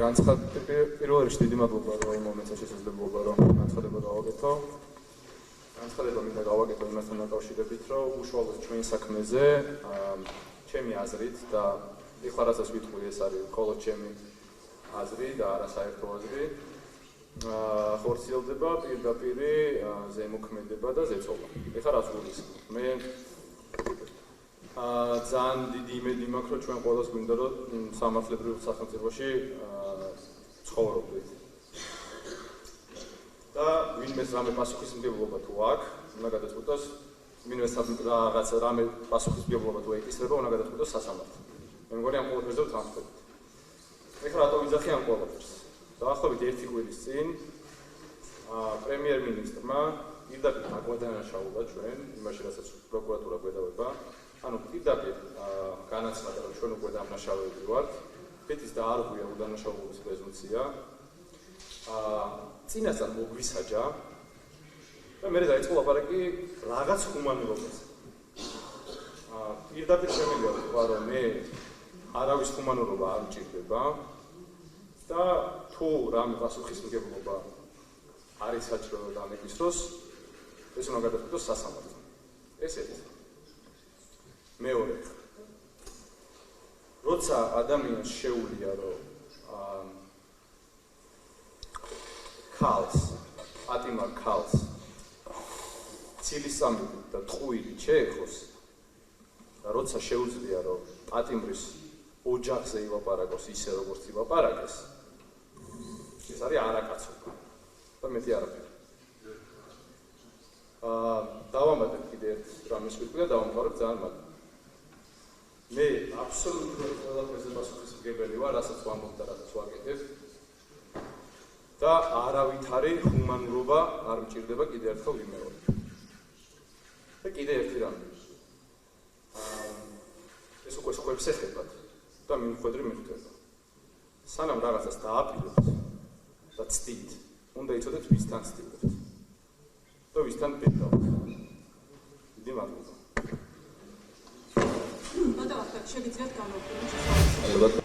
პირველ რიგში დიდი მადლობა რომ იმ მომენტში შესაძლებლობა რომ განცხადება გავაკეთო. განცხადება მინდა გავაკეთო იმასთან დაკავშირებით, რომ უშუალოდ ჩვენ საქმეზე ჩემი აზრით და ეხლა რასაც ვიტყვი ეს არის მხოლოდ ჩემი აზრი და არა საერთო აზრი. ხორციელდება პირდაპირ ზემოქმედება და ზეწოლა. ეხლა რაც გულისხმობ. მე ძალიან დიდი იმედი მაქვს, რომ ჩვენ ყველას გვინდა რომ სამართლებრივ სახელმწიფოში ცხოვრობდეთ. და ვინმეს რამე პასუხისმგებლობა თუ აქვს, უნდა გადაწყვიტოს, ვინმეს რაღაც რამე პასუხისმგებლობა თუ ეკისრება, უნდა გადაწყვიტოს სასამართლო. მე მგონი ამ ყველაფერზე ვთანხმდებით. ეხლა რატო ვიძახი ამ ყველაფერს? დაახლოებით 1 კვირის წინ პრემიერ-მინისტრმა პირდაპირ დაგვადანაშაულა ჩვენ იმაში, რასაც პროკურატურა გვედავება. ანუ პირდაპირ განაცხადა, რომ ჩვენ უკვე დამნაშავეები ვართ. ფეთის და არ გვია უდანაშაულობის პრეზუმცია. წინასწარ მოგვისაჯა და მე დაიწყო ლაპარაკი რაღაც ჰუმანურობაზე. პირდაპირ შემიძლია ვთქვა, რომ მე არავის ჰუმანურობა არ მჭირდება და თუ რამე პასუხისმგებლობა არის საჭირო და ამეკისროს, ეს უნდა გადაწყვიტოს სასამართლო. ეს ერთი. მეორე. როცა ადამიანს შეუძლია რომ ქალს, პატიმარ ქალს ცილისწამებით და ტყუილით შეეხოს და როცა შეუძლია რომ პატიმრის ოჯახზე ილაპარაკოს ისე როგორც ილაპარაკეს, ეს არის არაკაცობა და მეტი არაფერი. დავამატებ კიდე ერთ რამეს ვიტყვი და დავამთავრებ ძალიან მაგარი. მე აბსოლუტურად ყველაფერზე პასუხისმგებელი ვარ, რასაც ვამბობ და რასაც ვაკეთებ. და არავითარი ჰუმანურობა არ მჭირდება კიდე ერთხელ ვიმეორებ. და კიდე ერთი რამე. ეს უკვე სხვებს ეხებათ და მიუხედავად მიხვდება. სანამ რაღაცას დააპირებთ და ცდით, უნდა იცოდეთ ვისთან ცდილობთ. და ვისთან პეტავთ. დიდი მადლობა. შეგიძლიათ გამოვიყენოთ